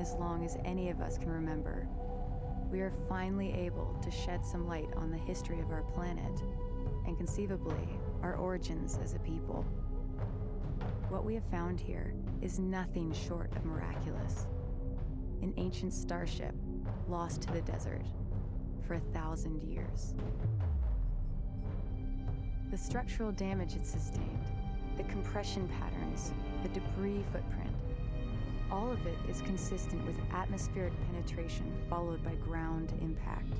as long as any of us can remember, we are finally able to shed some light on the history of our planet, and conceivably, our origins as a people. What we have found here is nothing short of miraculous. An ancient starship lost to the desert for 1,000 years. The structural damage it sustained, the compression patterns, the debris footprint, all of it is consistent with atmospheric penetration followed by ground impact.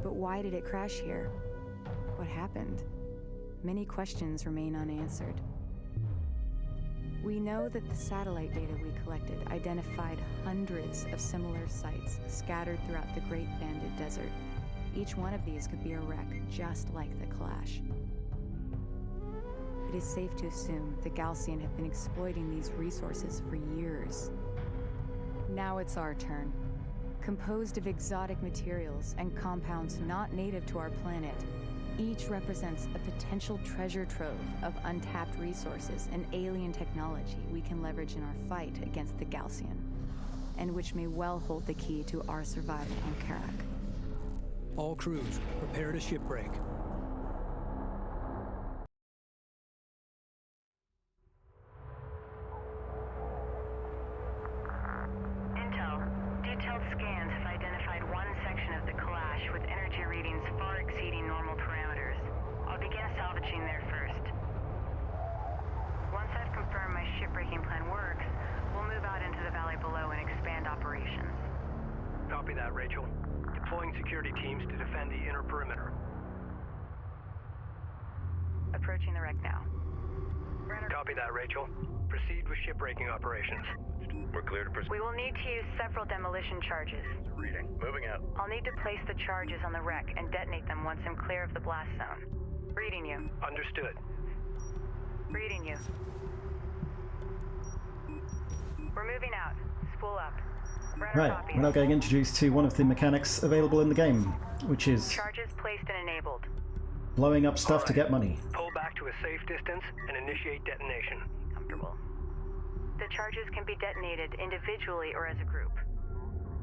But why did it crash here? What happened? Many questions remain unanswered. We know that the satellite data we collected identified hundreds of similar sites scattered throughout the Great Banded Desert. Each one of these could be a wreck just like the Kalash. It is safe to assume the Gaalsien have been exploiting these resources for years. Now it's our turn. Composed of exotic materials and compounds not native to our planet, each represents a potential treasure trove of untapped resources and alien technology we can leverage in our fight against the Gaalsien, and which may well hold the key to our survival on Kharak. All crews, prepare to shipbreak. Intel, detailed scans have identified one section of the Kalash with energy readings far exceeding normal parameters. I'll begin salvaging there first. Once I've confirmed my shipbreaking plan works, we'll move out into the valley below and expand operations. Copy that, Rachel. Deploying security teams to defend the inner perimeter. Approaching the wreck now. Copy that, Rachel. Proceed with shipbreaking operations. We're clear to proceed. We will need to use several demolition charges. Reading. Moving out. I'll need to place the charges on the wreck and detonate them once I'm clear of the blast zone. Reading you. Understood. Reading you. We're moving out. Spool up. Right, we're now getting introduced to one of the mechanics available in the game, which is charges placed and enabled. Blowing up stuff to get money. Pull back to a safe distance and initiate detonation. Comfortable. The charges can be detonated individually or as a group.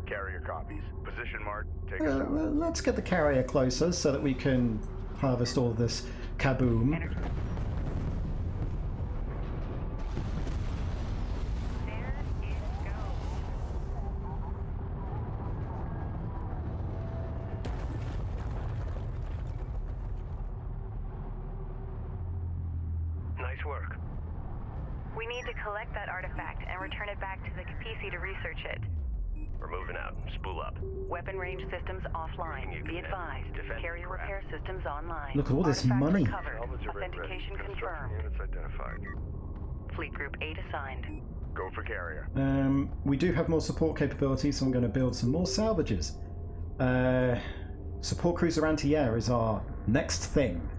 Carrier copies. Position mark. Take us out. Well, let's get the carrier closer so that we can harvest all this kaboom. Energy. Work. We need to collect that artifact and return it back to the Kapisi to research it. We're moving out. Spool up. Weapon range systems offline. Be advised. Carrier repair systems online. Look at all this Artifact money. Recovered. Authentication confirmed. Units identified. Fleet Group 8 assigned. Go for carrier. We do have more support capabilities, so I'm going to build some more salvages. Support cruiser anti-air is our next thing.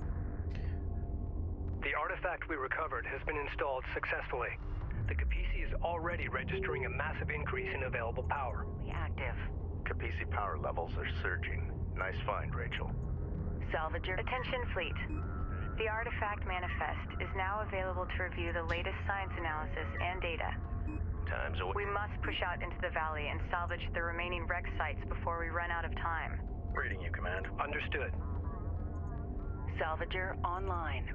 The artifact we recovered has been installed successfully. The Kapisi is already registering a massive increase in available power. Active. Kapisi power levels are surging. Nice find, Rachel. Salvager. Attention, Fleet. The artifact manifest is now available to review the latest science analysis and data. Time's away. We must push out into the valley and salvage the remaining wreck sites before we run out of time. Reading you, Command. Understood. Salvager online.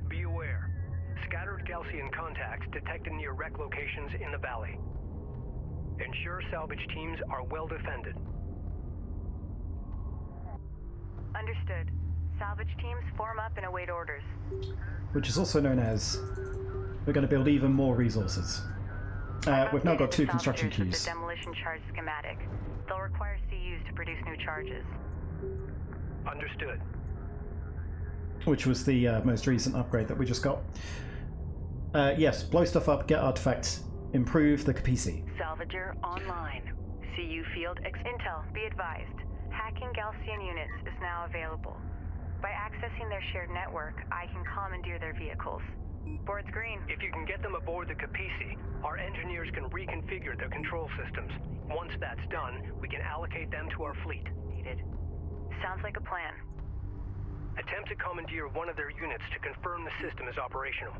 Be aware. Scattered Gaalsien contacts detected near wreck locations in the valley. Ensure salvage teams are well defended. Understood. Salvage teams form up and await orders. Which is also known as we're going to build even more resources. We've now got 2 construction queues. The demolition charge schematic. They'll require CUs to produce new charges. Understood. Which was the most recent upgrade that we just got. Yes, blow stuff up, get artifacts, improve the Kapisi. Salvager online. CU field intel. Be advised. Hacking Gaalsien units is now available. By accessing their shared network, I can commandeer their vehicles. Board's green. If you can get them aboard the Kapisi, our engineers can reconfigure their control systems. Once that's done, we can allocate them to our fleet. Needed. Sounds like a plan. Attempt to commandeer one of their units to confirm the system is operational.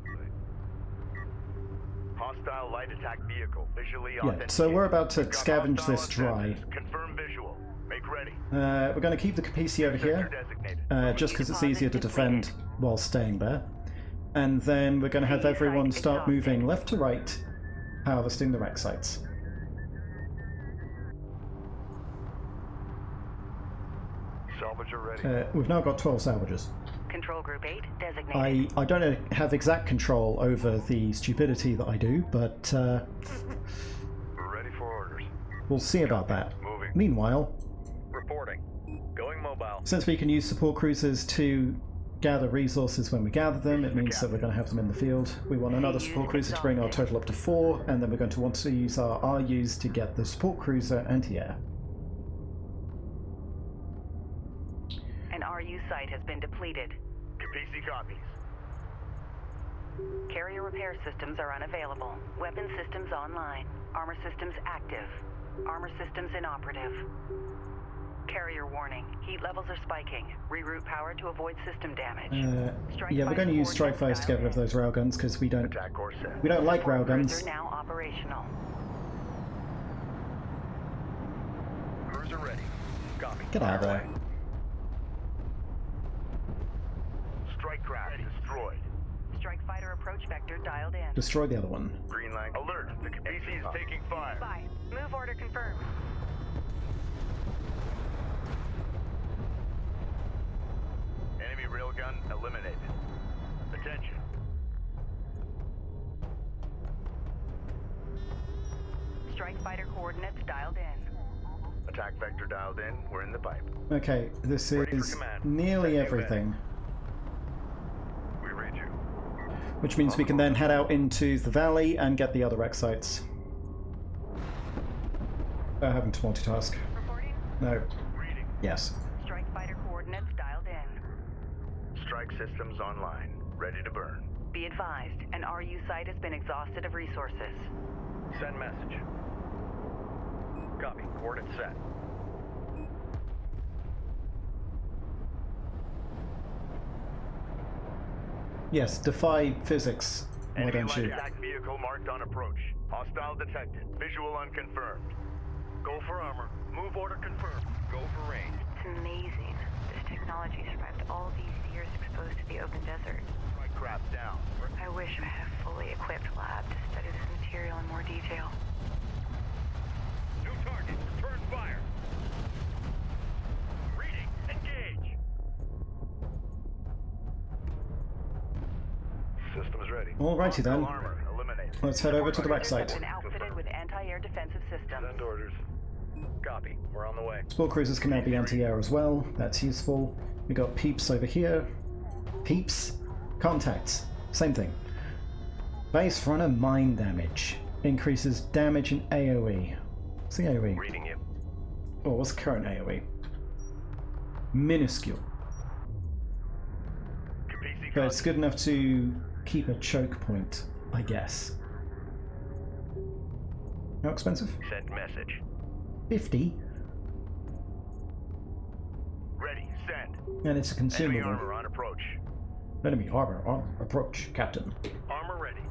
Hostile light attack vehicle visually Yeah, authenticated. so we're about to We've got scavenge hostile this dry. ancestors. Confirm visual. Make ready. We're going to keep the Kapisi over here, Designated. just because it's easier to defend while staying there. And then we're going to have everyone start moving left to right, harvesting the wreck sites. Salvager ready. We've now got 12 salvages. Control Group 8 designated. I don't have exact control over the stupidity that I do, but We're ready for orders. we'll see about that. Moving. Meanwhile, Reporting. Going mobile. since we can use support cruisers to gather resources when we gather them, it means that we're going to have them in the field. We want another support cruiser to bring our total up to 4, and then we're going to want to use our RUs to get the support cruiser anti-air. An RU site has been depleted. Kapisi copies. Carrier repair systems are unavailable. Weapon systems online. Armor systems active. Armor systems inoperative. Carrier warning. Heat levels are spiking. Reroute power to avoid system damage. Yeah, we're going to use strike fires to get rid of those railguns because we don't Attack course set. like Support railguns. cruiser now operational. Cruiser ready. Copy. Get out of there. Strike craft destroyed. Strike fighter approach vector dialed in. Destroy the other one. Green line. Alert. The Kapisi is taking fire. Spy. Move order confirmed. Enemy railgun eliminated. Attention. Strike fighter coordinates dialed in. Attack vector dialed in. We're in the pipe. Okay, this Ready for is command. nearly Sending everything, We read you. which means we can then head out into the valley and get the other wreck sites. Having to multitask. Reporting. No. Reading. Yes. Strike fighter coordinates dialed in. Strike systems online. Ready to burn. Be advised, an RU site has been exhausted of resources. Send message. Copy. Coordinates set. Yes, defy physics. Why Enemy don't light you? attack vehicle marked on approach. Hostile detected. Visual unconfirmed. Go for armor. Move order confirmed. Go for range. It's amazing. This technology survived all these years exposed to the open desert. Strike craft down. I wish I had a fully equipped lab to study this material in more detail. New target. Return fire. Reading. Engage. Systems ready. Alrighty then. Armor eliminated. Let's head over to the wreck Has site. been outfitted with anti-air defensive systems. Send orders. Copy. We're on the way. Support cruisers can now be anti-air as well. That's useful. We got peeps over here. Peeps. Contacts. Same thing. Base runner mine damage. Increases damage in AoE. What's the AoE? Reading you. Oh, what's the current AoE? Minuscule. Kapisi But it's good enough to keep a choke point, I guess. How expensive? Send message. 50? Ready. Send. And it's a Enemy consumable. armor on approach. Enemy armor on approach, Captain. Armor ready.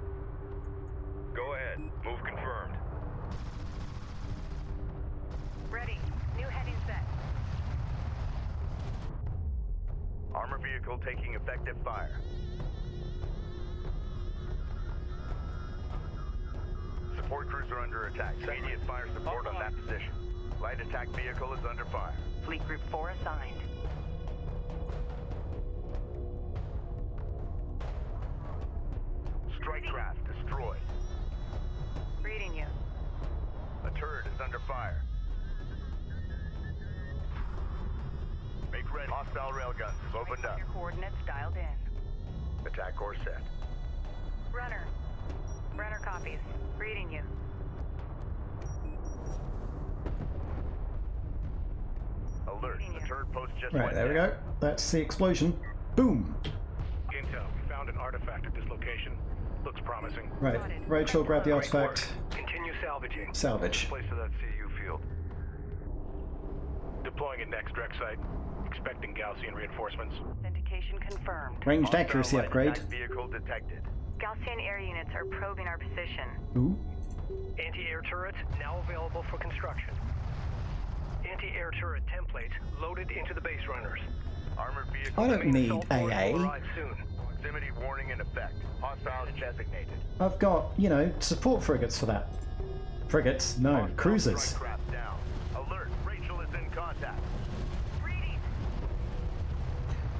Go ahead. Move confirmed. Ready. New heading set. Armor vehicle taking effective fire. Support cruiser under attack. Immediate fire support on that position. Light attack vehicle is under fire. Fleet Group 4 assigned. Strike craft destroyed. Reading you. A turret is under fire. Make ready. Hostile railguns is opened up. Your coordinates dialed in. Attack course set. Runner. Runner copies. Reading you. Alert. The turret post just Right, went there we down. go. That's the explosion. Boom! Intel. We found found an artifact at this location. Looks promising. Right. Rachel, grab the Great work. artifact. Continue salvaging. Salvage. Place to that CU field. Deploying at next direct site. Expecting Gaalsien reinforcements. Authentication confirmed. Ranged accuracy Hostile light upgrade. attack vehicle detected. Gaalsien air units are probing our position. Ooh. Anti-air turrets now available for construction. Anti-air turret templates loaded into the base runners. Armored vehicle. I don't Main need assault force will AA. arrive soon. Proximity warning in effect. Hostiles designated. I've got, you know, support frigates for that. Frigates? No, Hostile cruisers. strike craft down. Alert. Rachel is in contact.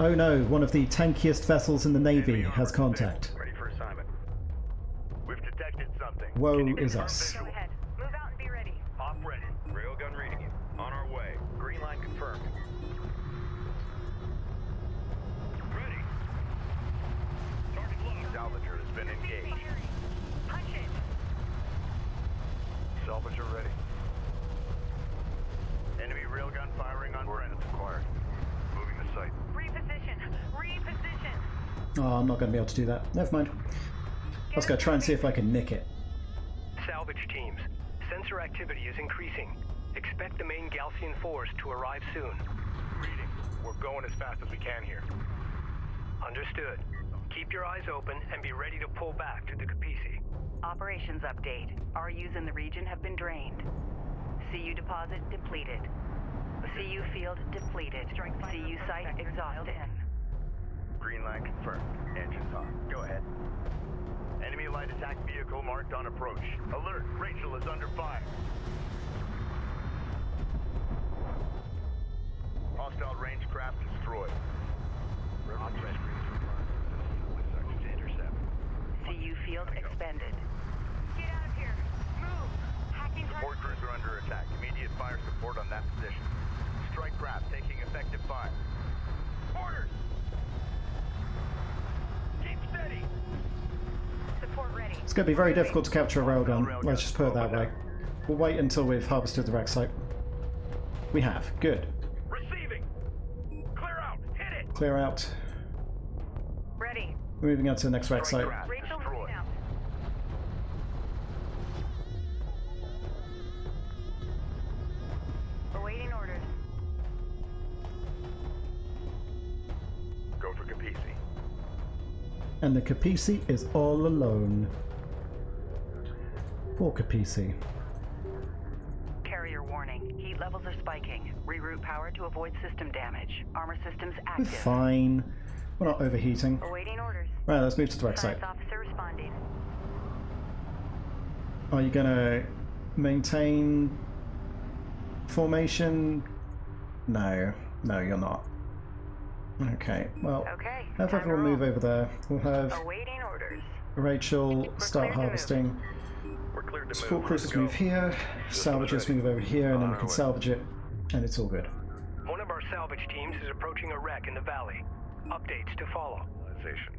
Oh no, one of the tankiest vessels in the Navy has contact. Ready for assignment. We've detected something. Woe Can you is confirm us. visual? Go ahead. Move out and be ready. Op ready. Railgun reading you. On our way. Green line confirmed. Ready. Target locked. Salvager has been engaged. Punch it. Salvager ready. Enemy railgun firing on Brennan. Acquired. Moving the site. Reposition. Reposition. Oh, I'm not going to be able to do that. Never mind. Let's go try and see if I can nick it. Salvage teams. Sensor activity is increasing. Expect the main Gaalsien force to arrive soon. Reading. We're going as fast as we can here. Understood. Keep your eyes open and be ready to pull back to the Kapisi. Operations update. RUs in the region have been drained. CU deposit depleted. CU field depleted. CU site exhausted. Green line confirmed. Engines on. Go ahead. Enemy light attack vehicle marked on approach. Alert. Rachel is under fire. Hostile range craft destroyed. CU field expended. Get out of here. Move. Hacking Support cruiser under attack. Immediate fire support on that position. Strike craft taking effective fire. Orders! Keep steady! support ready. It's going to be very difficult to capture a railgun. Let's just put it that way. We'll wait until we've harvested the wreck site. We have. Good. Receiving! Clear out! Hit it! Clear out. Ready. Moving on to the next wreck site. Craft Rachel, destroyed. moving out. Awaiting orders. Go for Kapisi. And the Kapisi is all alone. Poor Kapisi. Carrier warning. Heat levels are spiking. Reroute power to avoid system damage. Armor systems We're active. fine. We're not overheating. Awaiting orders. Right, let's move to the wreck site. Science officer responding. Are you gonna maintain formation? No. No, you're not. Okay, well, Okay. have time to everyone move roll. over there. We'll have Awaiting orders. Rachel start clear to move. harvesting. We're cleared to Support move. cruisers Go. move here, salvagers ready. move over here, and then On we our can way. salvage it, and it's all good. One of our salvage teams is approaching a wreck in the valley. Updates to follow. Realization.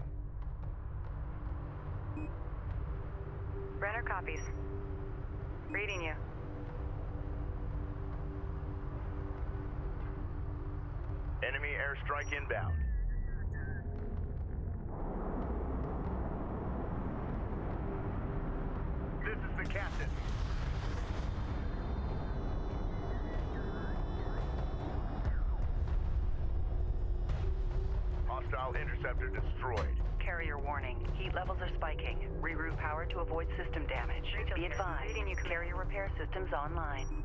Brenner copies. Reading you. Enemy airstrike inbound. This is the captain. Hostile interceptor destroyed. Carrier warning. Heat levels are spiking. Reroute power to avoid system damage. Rachel Be here. advised. Reading you. Carrier repair systems online.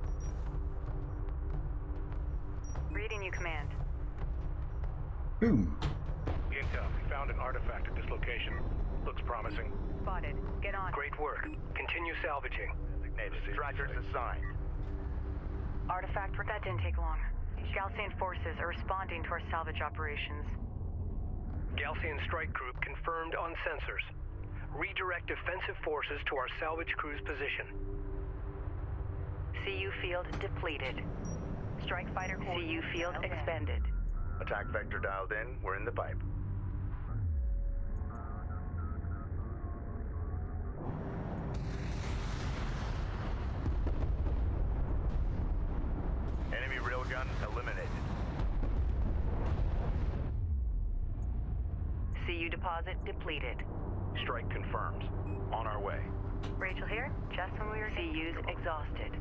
Reading you, command. Boom. Intel, we found an artifact at this location. Looks promising. Spotted. Get on. Great work. Continue salvaging. Designated. Strikers assigned. Artifact That didn't take long. Gaalsien forces are responding to our salvage operations. Gaalsien strike group confirmed on sensors. Redirect defensive forces to our salvage crew's position. CU field depleted. Strike fighter CU field expended. Attack vector dialed in. We're in the pipe. Enemy railgun eliminated. CU CU deposit depleted. Strike confirmed. On our way. Rachel here, just when we were CU's exhausted.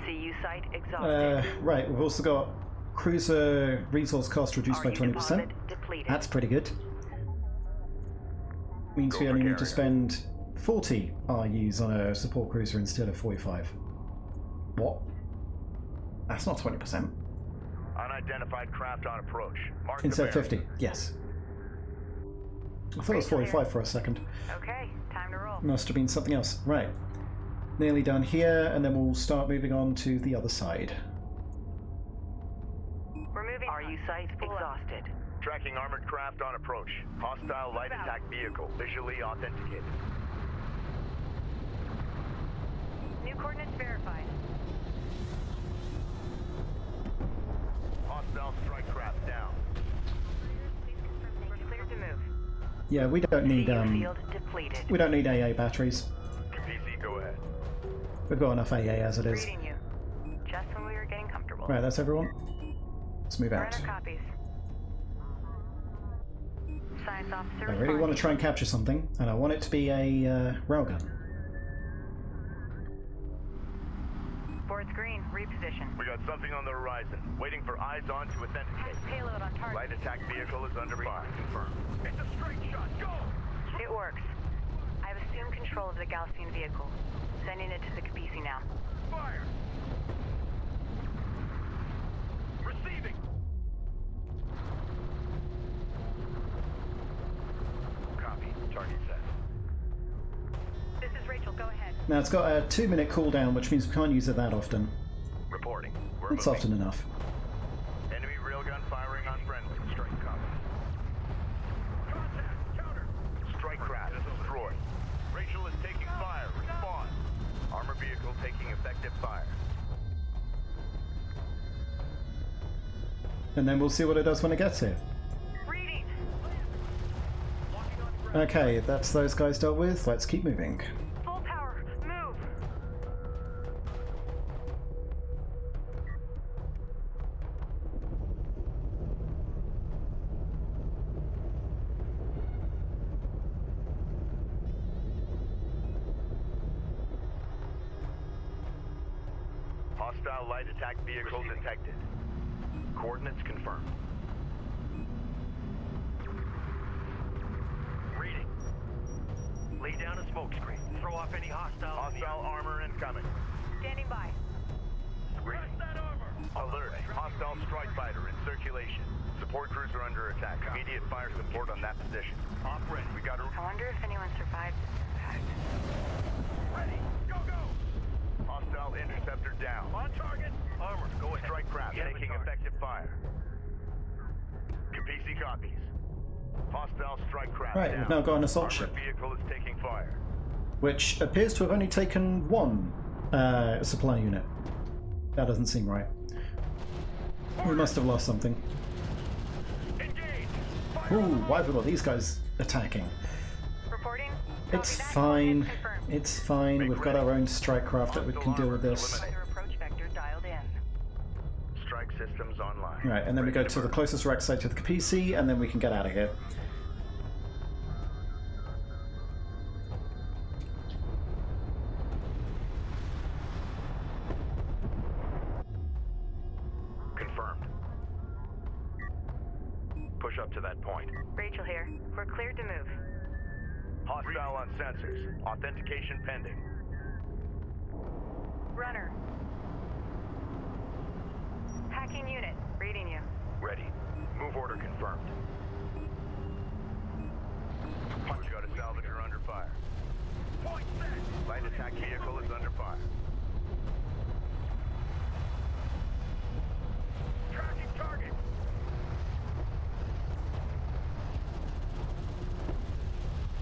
CU site exhausted. Right, we've also got cruiser resource cost reduced by RU 20%. deposit depleted. That's pretty good. Means we only need to spend 40 RUs on a support cruiser instead of 45. What? That's not 20%. Unidentified craft on approach. Mark Instead of the 50, yes. I thought it was 45 for a second. Okay, time to roll. Must have been something else. Right. Nearly done here, and then we'll start moving on to the other side. We're moving. RU site exhausted. Tracking armored craft on approach. Hostile light attack vehicle visually authenticated. New coordinates verified. Hostile strike craft down. We're cleared to move. Yeah, we don't need CU field depleted. we don't need AA batteries. Kapisi, go ahead. We've got enough AA as it is. Reading you. Just when we were getting comfortable. Right, that's everyone. Let's move out. Surrender copies. Science officer. I really want to try and capture something, and I want it to be a railgun. Board's green. Reposition. We got something on the horizon. Waiting for eyes on to authenticate. Payload on target. Light attack vehicle is under fire. Confirmed. It's a straight shot. Go! It works. I've assumed control of the Gaalsien vehicle. Sending it to the Kapisi now. Fire! Receiving! Copy. Target set. This is Rachel. Go ahead. Now it's got a 2-minute cooldown, which means we can't use it that often. Reporting. We're It's moving. often enough. Enemy railgun firing on friendly. Strike copy. Contact! Counter! Strike craft destroyed. Rachel is taking fire. Respond. Armor vehicle taking effective fire. And then we'll see what it does when it gets here. Reading. Okay, that's those guys dealt with. Let's keep moving. Full power. Move. Hostile light attack vehicle detected. Coordinates confirmed. Reading. Lay down a smoke screen. Throw off any hostile armor incoming. Standing by. Press that armor. Alert. Hostile strike fighter in circulation. Support cruiser under attack. Immediate fire support on that position. Off ready. We got a... I wonder if anyone survived this impact. Ready. Go, go. Hostile interceptor down. On target. Armor. Go ahead. Strike craft taking effective fire. Kapisi copies. Hostile strike craft Right, down. we've now got an assault Armored ship, vehicle is taking fire. which appears to have only taken one supply unit. That doesn't seem right. We must have lost something. Engage. Ooh, why have we got these guys attacking? Reporting. It's Copy that. fine. Confirmed. It's fine. We've got our own strike craft that we can deal with this. Further approach vector dialed in. Strike systems online. Right, and then we go to the closest wreck site to the Kapisi, and then we can get out of here. Confirmed. Push up to that point. Rachel here. We're cleared to move. Hostile on sensors. Authentication pending. Runner. Hacking unit. Reading you. Ready. Move order confirmed. We got a salvager under fire. Point set. Light attack vehicle is under fire. Tracking target.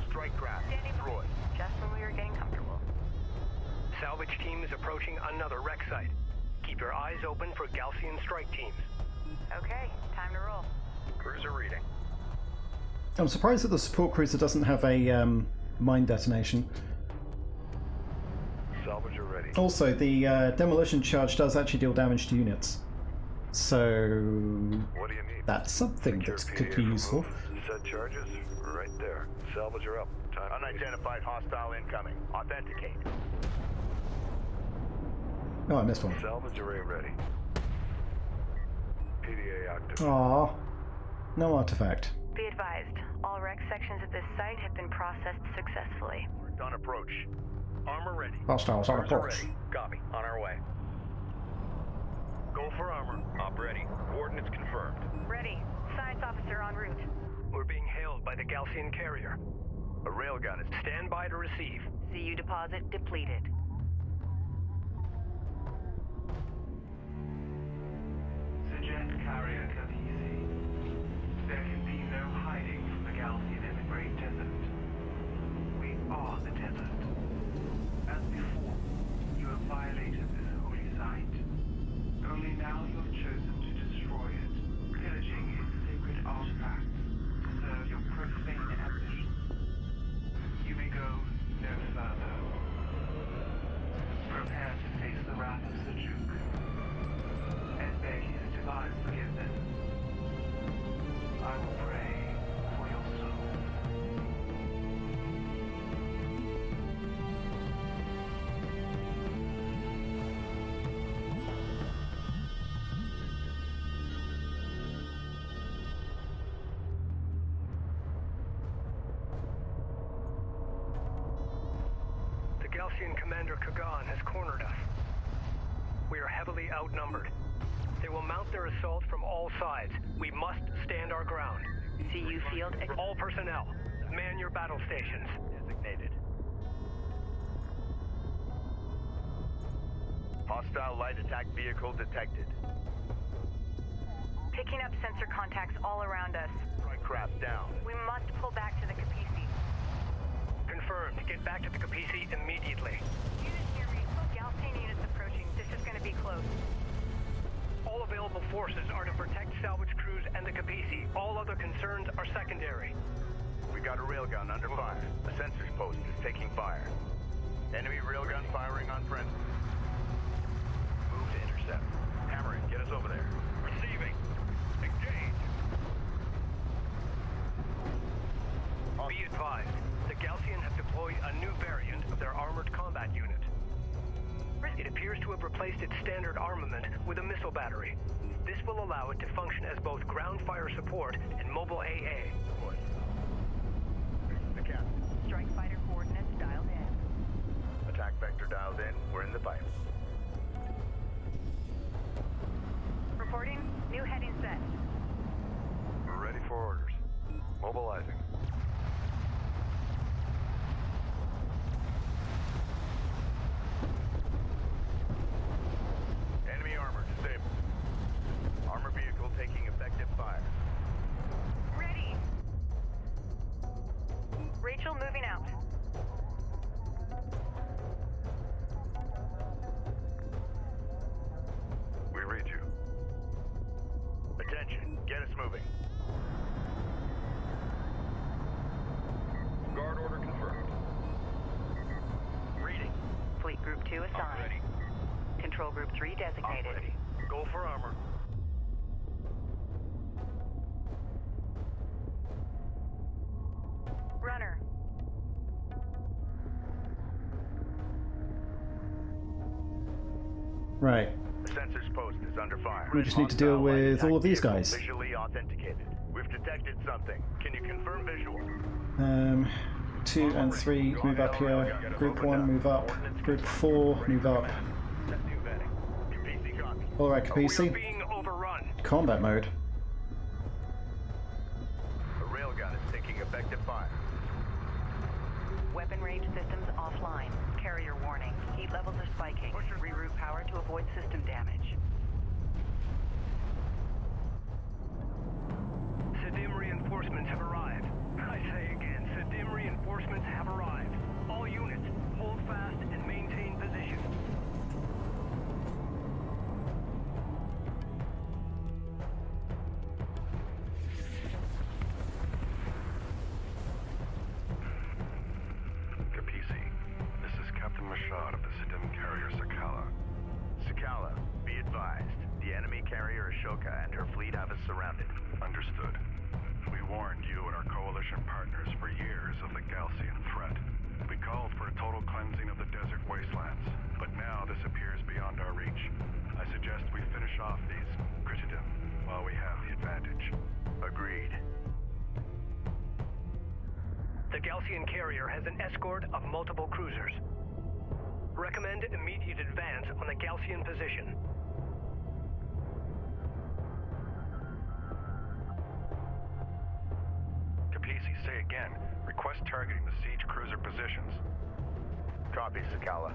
Strike craft destroyed. Just when we were getting comfortable. Salvage team is approaching another wreck site. Keep your eyes open for Gaalsien strike teams. Okay, time to roll. Cruiser reading. I'm surprised that the support cruiser doesn't have a mine detonation. Salvager ready. Also, the demolition charge does actually deal damage to units. So What do you need? that's something that could be useful. Set charges right there. Salvage are up. Time. Unidentified hostile incoming. Authenticate. Oh, I missed one. Salvage array ready. PDA active. Aw, no artifact. Be advised, all wreck sections of this site have been processed successfully. On approach. Armor ready. Hostiles on Cruiser approach. ready. Copy. On our way. Go for armor. Op ready. Coordinates confirmed. Ready. Science officer en route. We're being hailed by the Gaalsien carrier. A railgun is Stand by to receive. CU deposit depleted. S'jet Carrier Kapisi. There can be no hiding from the Gaalsien in the Great Desert. We are the desert. As before, you have violated this holy site. Only now you have chosen to destroy it, pillaging its sacred artifacts to serve your profane ambitions. You may go no further. Prepare to face the wrath of S'jet and beg his divine forgiveness. I will pray for your soul. The Gaalsien commander Kagan has cornered us. We are heavily outnumbered. They will mount their assault from all sides. We must stand our ground. CU field All personnel, man your battle stations. designated. Hostile light attack vehicle detected. Picking up sensor contacts all around us. Strike craft down. We must pull back to the Kapisi. Confirmed. Get back to the Kapisi immediately. Units near me. Gaalsien units approaching. This is going to be close. All available forces are to protect salvage crews and the Kapisi. All other concerns are secondary. We got a railgun under fire. The sensors post is taking fire. Enemy railgun firing on friendly. Move to intercept. Hammer it. Get us over there. Receiving. Engage. Be advised, the Gaalsien have deployed a new variant of their armored combat unit. It appears to have replaced its standard armament with a missile battery. This will allow it to function as both ground fire support and mobile AA. The captain. strike fighter coordinates dialed in. Attack vector dialed in. We're in the pipe. Reporting. New heading set. We're ready for orders. Mobilizing. Enemy armor disabled. Armor vehicle taking effective fire. Ready. Rachel moving out. We read you. Attention, get us moving. Guard order confirmed. Reading. Fleet Group 2 assigned. Ready. Control Group 3 designated. Ready. Go for armor. Runner. Right. The sensors post is under fire. We just need to deal with all of these Vehicle guys. Visually authenticated. We've detected something. Can you confirm visual? 2 and 3 move up here. Group 1 move up. Group 4 move up. Set new vetting. Kapisi copy. Alright, We are Kapisi. being overrun. Combat mode. The railgun is taking effective fire. Weapon range systems offline. Carrier warning. Heat levels are spiking. Reroute power to avoid system damage. Sedim reinforcements have arrived. I say again, Sedim reinforcements have arrived. All units, hold fast and maintain position. Kapisi, this is Captain Mashad of the Sedim carrier Sakala. Sakala, be advised. The enemy carrier Ashoka and her fleet have us surrounded. Understood. We warned you and our coalition partners for years of the Gaalsien threat. We called for a total cleansing of the desert wastelands, but now this appears beyond our reach. I suggest we finish off these crusade while we have the advantage. Agreed. The Gaalsien carrier has an escort of multiple cruisers. Recommend immediate advance on the Gaalsien position. Kapisi, say again. Request targeting the siege cruiser positions. Copy, Sakala.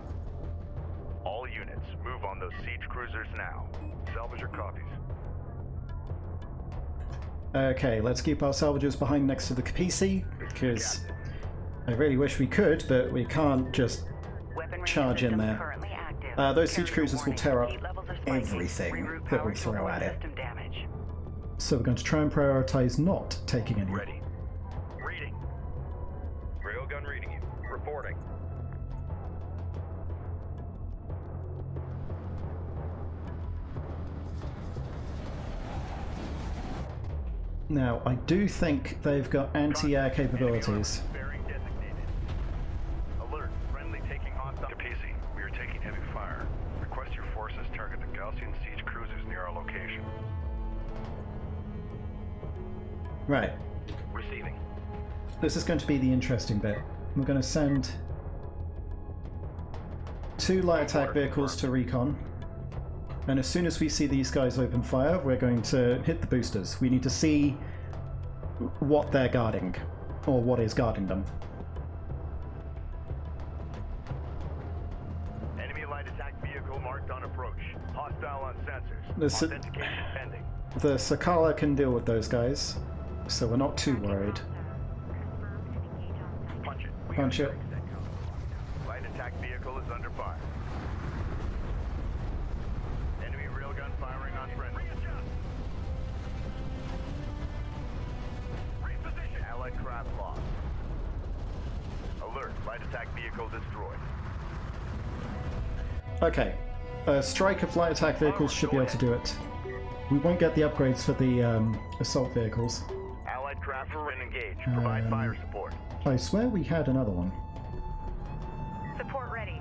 All units, move on those siege cruisers now. Salvager copies. Okay, let's keep our salvagers behind next to the Kapisi, because I really wish we could, but we can't just charge in there. Those siege cruisers will tear up everything that we throw at it. So we're going to try and prioritize not taking any. Ready. Reading. Railgun reading you. Reporting. Now, I do think they've got anti-air capabilities. Bearing designated. Alert, friendly taking hostile. Kapisi, we are taking heavy fire. Request your forces target the Gaalsien siege cruisers near our location. Right. Receiving. This is going to be the interesting bit. We're going to send 2 light attack vehicles to recon. And as soon as we see these guys open fire, we're going to hit the boosters. We need to see what they're guarding, or what is guarding them. Enemy light attack vehicle marked on approach. Hostile on sensors. Authentication pending. The Sakala can deal with those guys, so we're not too worried. Punch it. Punch it. Light attack vehicle is under fire. Enemy railgun firing on friendly. Reposition. Allied craft lost. Alert. Light attack vehicle destroyed. Okay. A strike of light attack vehicles should be able to do it. We won't get the upgrades for the assault vehicles. Allied craft has been engaged. Provide fire support. I swear we had another one. Support ready.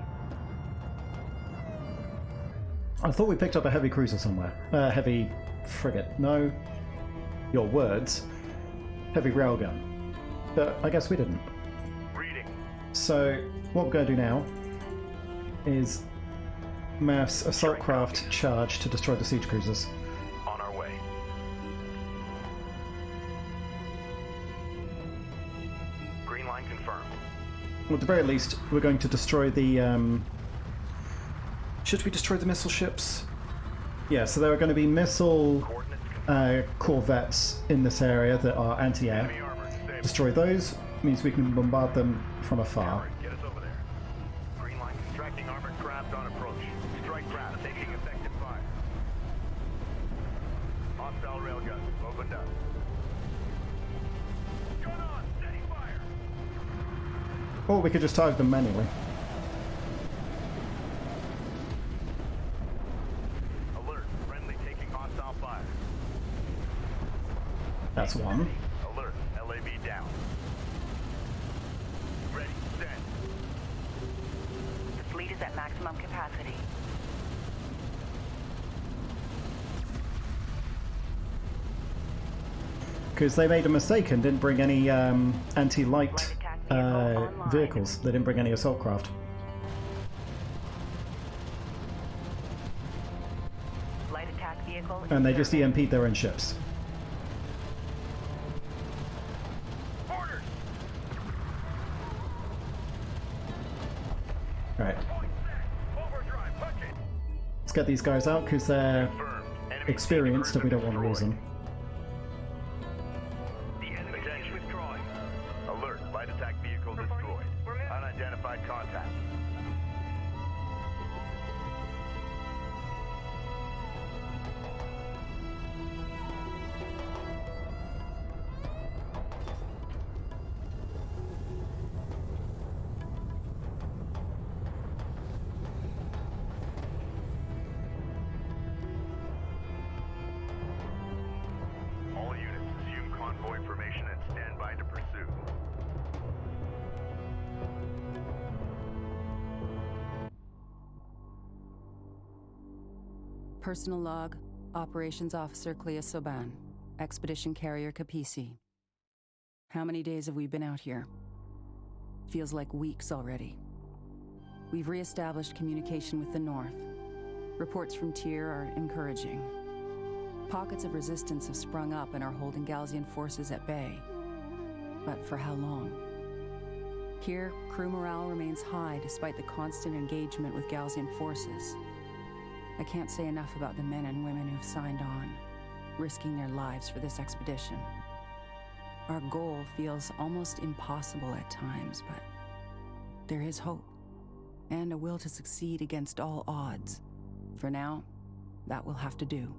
I thought we picked up a heavy cruiser somewhere. Heavy frigate. No. Your words. Heavy railgun. But I guess we didn't. Reading. So, what we're going to do now is mass assault craft charge to destroy the siege cruisers. On our way. Green line confirmed. Well, at the very least, we're going to destroy the... Should we destroy the missile ships? Yeah, so there are going to be missile corvettes in this area that are anti-air. Enemy armor stable. Destroy those means we can bombard them from afar. Get us over there. Green line contracting armored craft on approach. Strike craft taking effective fire. Hostile railguns opened up. Gun on, steady fire. Or we could just target them manually. Alert, friendly taking hostile fire. That's one. Alert, LAV down. Ready, send. The fleet is at maximum capacity. Because they made a mistake and didn't bring any anti-light vehicles. They didn't bring any assault craft. Light attack vehicle. And they just EMP'd their own ships. Orders. Right. Overdrive, punch it. Let's get these guys out because they're Confirmed. Enemy experienced and we don't want to lose them. The enemy is withdrawing. Alert, light attack vehicle destroyed. Unidentified contact. Personal log, Operations Officer Clea Soban, Expedition Carrier Kapisi. How many days have we been out here? Feels like weeks already. We've re-established communication with the North. Reports from Tyr are encouraging. Pockets of resistance have sprung up and are holding Gaalsien forces at bay. But for how long? Here, crew morale remains high despite the constant engagement with Gaalsien forces. I can't say enough about the men and women who've signed on, risking their lives for this expedition. Our goal feels almost impossible at times, but there is hope, and a will to succeed against all odds. For now, that will have to do.